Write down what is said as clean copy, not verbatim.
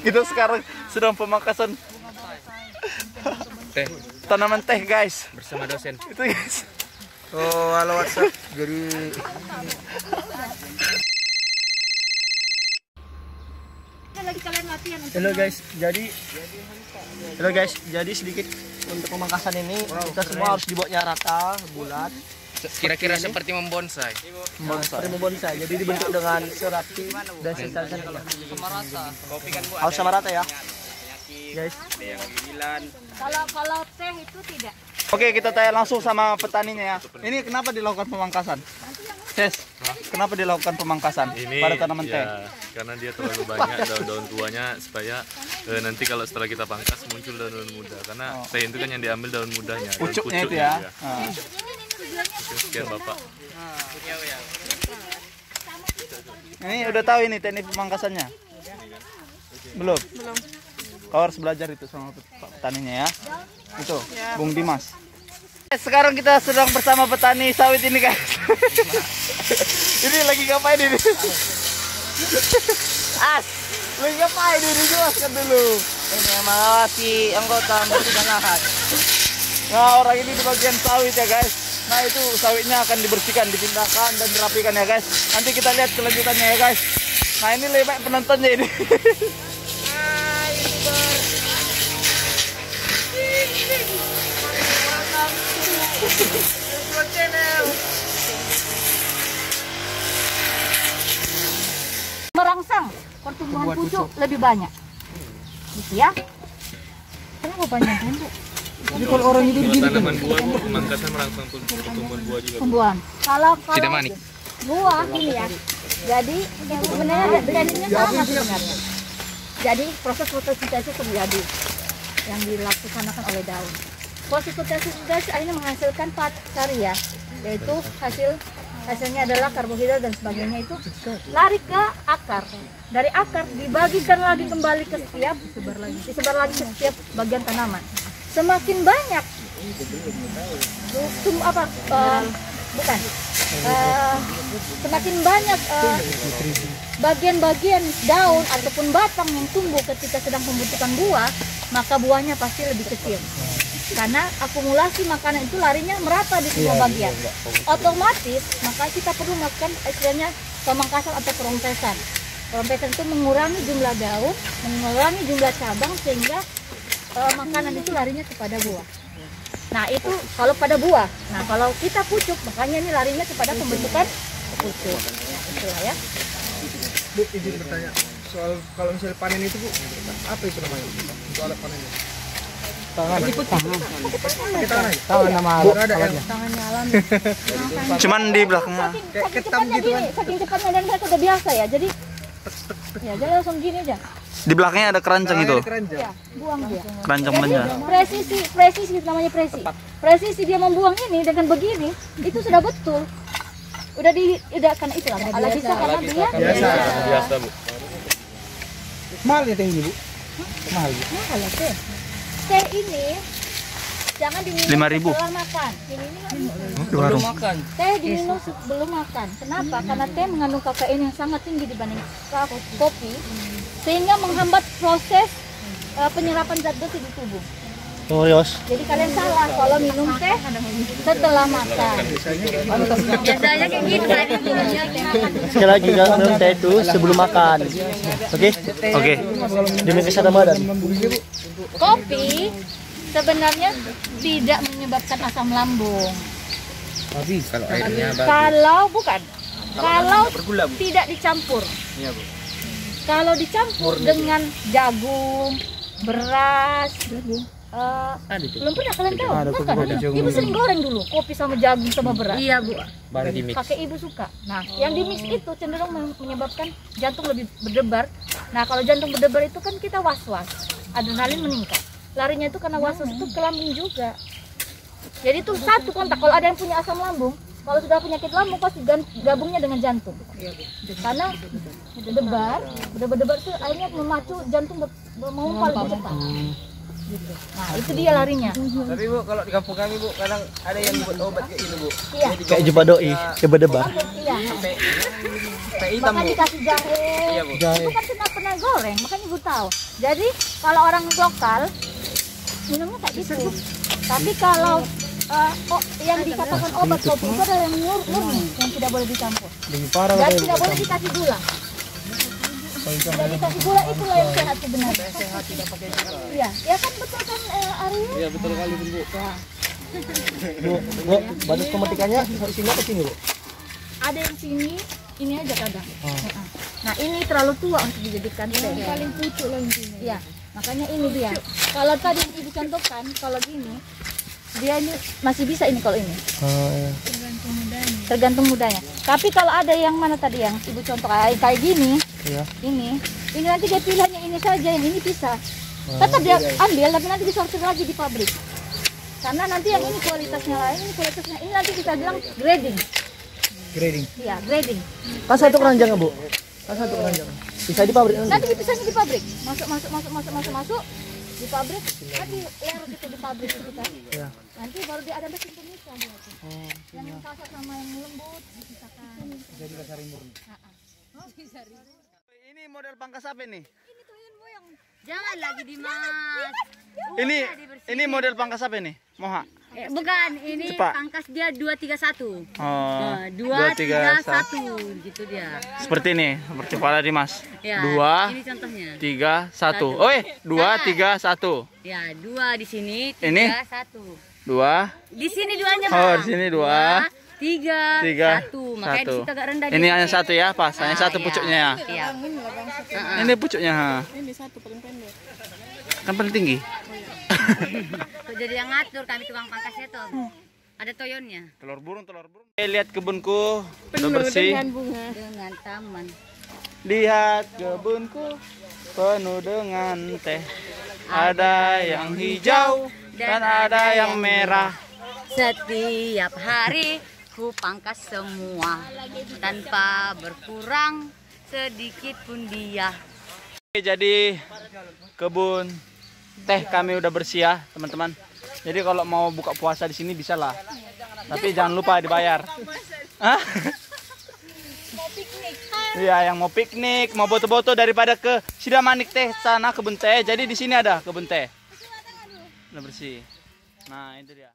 Kita sekarang sedang pemangkasan Teh tanaman teh guys. bersama dosen. Itu guys. Oh, halo WhatsApp. Jadi Halo guys, jadi sedikit untuk pemangkasan ini kita semua harus dibuatnya rata, bulat, Kira-kira seperti membonsai. seperti membonsai. Jadi dibentuk dengan serapi dan secara harus sama rata ya, guys. Kalau teh itu tidak. Oke, kita tanya langsung sama petaninya ya. Ini kenapa dilakukan pemangkasan? Ses, kenapa dilakukan pemangkasan pada tanaman teh? Karena dia terlalu banyak daun-daun tuanya supaya nanti kalau setelah kita pangkas muncul daun-daun muda. Karena teh itu kan yang diambil daun mudanya, daun Pucuknya itu ya. Sekian Bapak. Ini udah tahu ini teknik pemangkasannya? Belum. Kau harus belajar itu sama petaninya ya. Itu, Bung Dimas. Sekarang kita sedang bersama petani sawit ini guys. Ini lagi ngapain ini? As, lagi ngapain ini? Jelaskan dulu. Ini mengawasi anggota membersihkan lahan. Nah, orang ini di bagian sawit ya guys. Nah, itu sawitnya akan dibersihkan, dipindahkan dan dirapikan ya guys. Nanti kita lihat kelanjutannya ya guys. Nah, ini lebih baik penontonnya ini. Merangsang pertumbuhan pucuk lebih banyak. Gitu ya. Kenapa banyak Bu? Jadi kalau orang ini Kalau tanaman buah Bu, pemangkasan merangsang pertumbuhan buah juga. Tumbuhan. Kalau Tidak manik. buah ini ya. Jadi sebenarnya tekniknya sama sebenarnya. Jadi proses fotosintesis terjadi yang dilaksanakan oleh daun. Proses fotosintesis akhirnya menghasilkan karya, yaitu hasilnya adalah karbohidrat dan sebagainya itu lari ke akar. Dari akar dibagikan lagi kembali ke disebar lagi ke setiap bagian tanaman. Semakin banyak semakin banyak bagian-bagian daun ataupun batang yang tumbuh ketika sedang pembentukan buah, maka buahnya pasti lebih kecil. Karena akumulasi makanan itu larinya merata di semua bagian. Otomatis maka kita perlu melakukan istilahnya pemangkasan atau perompesan. Perompesan itu mengurangi jumlah daun, mengurangi jumlah cabang sehingga makanan itu larinya kepada buah. Nah itu kalau pada buah. Nah kalau kita pucuk makanya ini larinya kepada pembentukan pucuk. Itulah ya. Bu, izin bertanya soal kalau misalnya panen itu Bu, apa itu namanya? Untuk alat panennya? Tangan. Tangan nama alat. Ada yang Tangannya alami. cuman di belakangnya. kayak ketam gitu kan. Saking cepatnya dan mereka udah biasa ya. Jadi ya jadi langsung gini aja. Di belakangnya ada keranjang itu. Ya, buang dia. Keranjang Jadi belanja. presisi namanya presisi dia membuang ini dengan begini itu sudah betul. Udah karena itulah ala bisa karena dia Biasa Bu. Mahal ya teh ini Bu? Mahal Bu. mahal ya teh. Teh ini jangan diminum 5.000. setelah makan. Di warung. Teh diminum sebelum makan. Kenapa? Karena teh mengandung kafein yang sangat tinggi dibanding kopi, sehingga menghambat proses penyerapan zat besi di tubuh. Oh, Yos. Jadi kalian salah kalau minum teh setelah makan. Biasanya kayak gitu tadi minumnya teh. Sekali lagi jangan minum teh itu sebelum makan. Oke? Oke. Demi kesehatan badan. Kopi sebenarnya tidak menyebabkan asam lambung. Kalau airnya Kalau tidak dicampur. Kalau dicampur dengan jagung, beras, belum pernah kalian tahu makan? Ibu sering goreng dulu kopi sama jagung sama beras. Iya Bu. baru di mix. Kakek ibu suka. Nah, yang di mix itu cenderung menyebabkan jantung lebih berdebar. Nah, kalau jantung berdebar itu kan kita was-was, adrenalin meningkat. Larinya itu karena was-was itu ke lambung juga. Jadi itu satu kontak. Kalau ada yang punya asam lambung, kalau sudah penyakit lambung pasti gabungnya dengan jantung. Karena berdebar itu akhirnya memacu jantung memumpal lebih cepat. Gitu. Nah itu dia larinya. Tapi Bu, kalau di kampung kami Bu, kadang ada yang buat obat kayak ini Bu. Iya. Kayak jumpa doi, debar-debar. Iya. Sampai hitam, Makanya Bu. dikasih jahe. Iya, Bu. Ibu kan pernah goreng, makanya ibu tahu. Jadi kalau orang lokal minumnya kayak gitu. Tapi kalau yang dikatakan obat kopi itu adalah yang murni, yang tidak boleh dicampur. Lebih parah Dan katanya, tidak Bu. boleh dikasih gula. Tidak dikasih gula itulah yang sehat sebenarnya. Iya, ya kan betul kan Aryo? Iya betul kali Bu. Ya. Bu, batas pemetikannya dari sini ke sini Bu. Ada yang sini, ini aja kadang. Nah ini terlalu tua untuk dijadikan teh. Paling pucuk lah intinya. Iya, makanya ini dia. Kalau tadi yang ibu contohkan, kalau gini, dia ini masih bisa ini kalau ini. Iya. Tergantung mudanya. Tapi kalau ada yang mana tadi yang ibu contoh kayak gini, Iya. ini nanti dia pilihnya ini saja, yang ini bisa. Tetap dia ambil, tapi nanti disortir lagi di pabrik. Karena nanti yang ini kualitasnya lain, ini kualitasnya ini nanti kita bilang grading. Grading. Iya, grading. Kan satu keranjang Bu. Kan satu keranjang. Bisa di pabrik nanti. Nanti dipisahnya di pabrik. Masuk di pabrik. Nanti lerut itu di pabrik itu kan. Iya. Nanti baru dia ada mesin pemisah dia tuh. Yang kasar sama yang lembut dipisahkan. Jadi kasari murni. Ini model pangkas apa ini? Jangan lagi Dimas. Ini model pangkas apa ini? Moha. Bukan, ini Cepat. pangkas dia 231. Oh, 231 gitu dia. seperti ini, seperti kepala Dimas. Ya, 2, ini contohnya. 3, 1. Oh, 2, 3, 1. Ya, 2 di sini, 3, Ini? 1. 2. Di sini 2-nya, Oh, Bang. di sini 2, 3, 1. Makanya di 1. situ agak rendah. Ini dikit. hanya satu ya, pas. Hanya satu Iya, pucuknya ya. Iya. Ini pucuknya. Ini satu paling pendek. Kan paling tinggi. Tuh, jadi yang ngatur kami tukang pangkasnya tuh. Ada toyonnya. Telur burung. Lihat kebunku udah bersih. Dengan taman. Lihat kebunku penuh dengan teh. Ada yang hijau dan ada yang merah. Setiap hari ku pangkas semua tanpa berkurang sedikit pun dia. Jadi kebun teh kami udah bersih ya, teman-teman. Jadi kalau mau buka puasa di sini bisa lah. Tapi jangan lupa dibayar. Hah? Iya, yang mau piknik, mau foto-foto daripada ke Sidamanik teh sana kebun teh. Jadi di sini ada kebun teh. Udah bersih. Nah, itu dia.